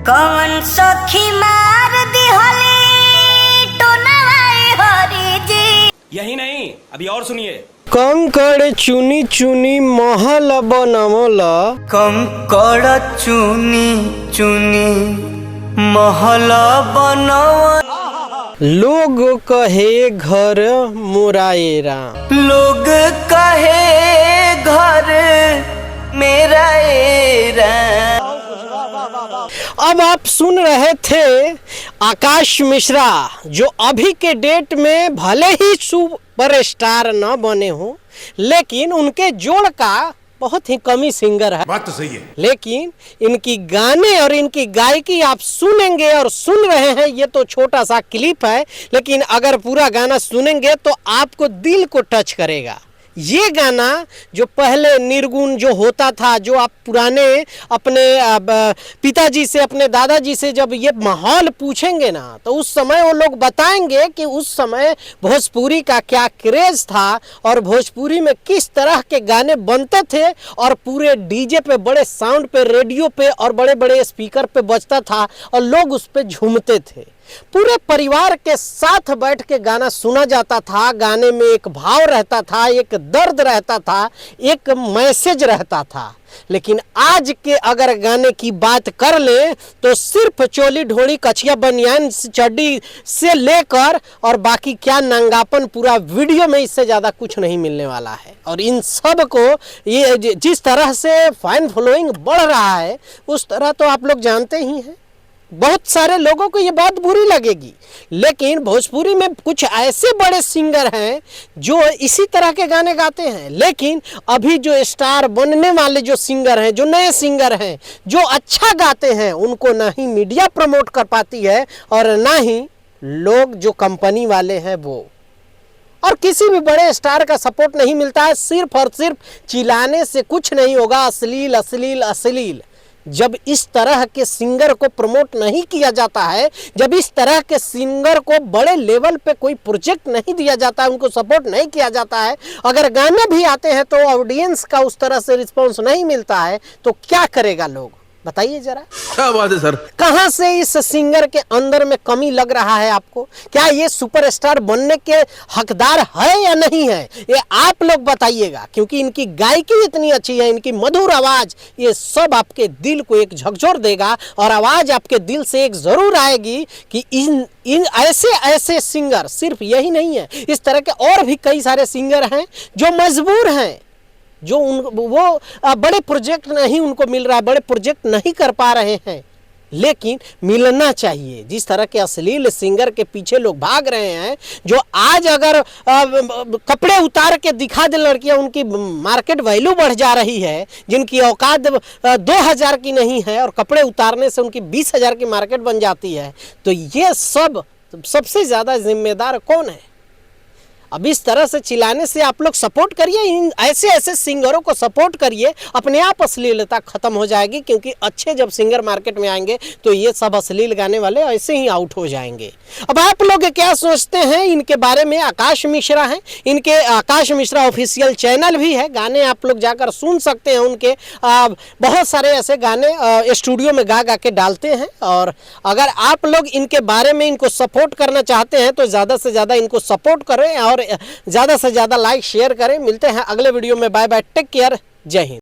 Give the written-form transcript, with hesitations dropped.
कौन सखी मार दिहली टोनाई हरी जी। यही नहीं, अभी और सुनिए। कंकड़ चुनी चुनी महल बनवल। कंकड़ चुनी चुनी महल बनवल। लोग कहे घर मुराएरा। लोग कहे घर मेरा एरा। अब आप सुन रहे थे आकाश मिश्रा, जो अभी के डेट में भले ही सुपरस्टार न बने हो, लेकिन उनके जोड़ का बहुत ही कमी सिंगर है। बात तो सही है। लेकिन इनकी गाने और इनकी गायकी आप सुनेंगे और सुन रहे हैं, ये तो छोटा सा क्लिप है, लेकिन अगर पूरा गाना सुनेंगे तो आपको दिल को टच करेगा। ये गाना जो पहले निर्गुण जो होता था, जो आप पुराने अपने पिताजी से, अपने दादाजी से जब ये माहौल पूछेंगे ना, तो उस समय वो लोग बताएंगे कि उस समय भोजपुरी का क्या क्रेज था और भोजपुरी में किस तरह के गाने बनते थे और पूरे डीजे पे, बड़े साउंड पे, रेडियो पे और बड़े बड़े स्पीकर पे बजता था और लोग उस पे झूमते थे। पूरे परिवार के साथ बैठ के गाना सुना जाता था। गाने में एक भाव रहता था, एक दर्द रहता था, एक मैसेज रहता था। लेकिन आज के अगर गाने की बात कर ले तो सिर्फ चोली ढोली कछिया बनियान चड्डी से लेकर और बाकी क्या नंगापन, पूरा वीडियो में इससे ज़्यादा कुछ नहीं मिलने वाला है। और इन सब को ये जिस तरह से फैन फॉलोइंग बढ़ रहा है, उस तरह तो आप लोग जानते ही हैं। बहुत सारे लोगों को ये बात बुरी लगेगी, लेकिन भोजपुरी में कुछ ऐसे बड़े सिंगर हैं जो इसी तरह के गाने गाते हैं। लेकिन अभी जो स्टार बनने वाले जो सिंगर हैं, जो नए सिंगर हैं, जो अच्छा गाते हैं, उनको ना ही मीडिया प्रमोट कर पाती है और ना ही लोग जो कंपनी वाले हैं वो। और किसी भी बड़े स्टार का सपोर्ट नहीं मिलता है। सिर्फ और सिर्फ चिल्लाने से कुछ नहीं होगा। अश्लील अश्लील अश्लील। जब इस तरह के सिंगर को प्रमोट नहीं किया जाता है, जब इस तरह के सिंगर को बड़े लेवल पे कोई प्रोजेक्ट नहीं दिया जाता है, उनको सपोर्ट नहीं किया जाता है, अगर गाने भी आते हैं तो ऑडियंस का उस तरह से रिस्पांस नहीं मिलता है, तो क्या करेगा लोग? बताइए जरा। क्या बात है सर। कहां से इस सिंगर के अंदर में कमी लग रहा है आपको? क्या ये सुपरस्टार बनने के हकदार है या नहीं है? ये आप लोग बताइएगा, क्योंकि इनकी गायकी इतनी अच्छी है, इनकी मधुर आवाज, ये सब आपके दिल को एक झकझोर देगा और आवाज आपके दिल से एक जरूर आएगी कि इन ऐसे सिंगर, सिर्फ यही नहीं है, इस तरह के और भी कई सारे सिंगर हैं जो मजबूर हैं, जो वो बड़े प्रोजेक्ट नहीं उनको मिल रहा है, बड़े प्रोजेक्ट नहीं कर पा रहे हैं, लेकिन मिलना चाहिए। जिस तरह के अश्लील सिंगर के पीछे लोग भाग रहे हैं, जो आज अगर कपड़े उतार के दिखा दे लड़कियां, उनकी मार्केट वैल्यू बढ़ जा रही है, जिनकी औकात 2000 की नहीं है और कपड़े उतारने से उनकी 20,000 की मार्केट बन जाती है, तो ये सबसे ज़्यादा जिम्मेदार कौन है? अब इस तरह से चिल्लाने से आप लोग सपोर्ट करिए, इन ऐसे सिंगरों को सपोर्ट करिए, अपने आप अश्लीलता खत्म हो जाएगी। क्योंकि अच्छे जब सिंगर मार्केट में आएंगे तो ये सब अश्लील गाने वाले ऐसे ही आउट हो जाएंगे। अब आप लोग क्या सोचते हैं इनके बारे में? आकाश मिश्रा हैं, इनके आकाश मिश्रा ऑफिशियल चैनल भी है, गाने आप लोग जाकर सुन सकते हैं। उनके बहुत सारे ऐसे गाने स्टूडियो में गा के डालते हैं। और अगर आप लोग इनके बारे में इनको सपोर्ट करना चाहते हैं तो ज़्यादा से ज़्यादा इनको सपोर्ट करें और ज़्यादा से ज़्यादा लाइक शेयर करें। मिलते हैं अगले वीडियो में। बाय बाय, टेक केयर, जय हिंद।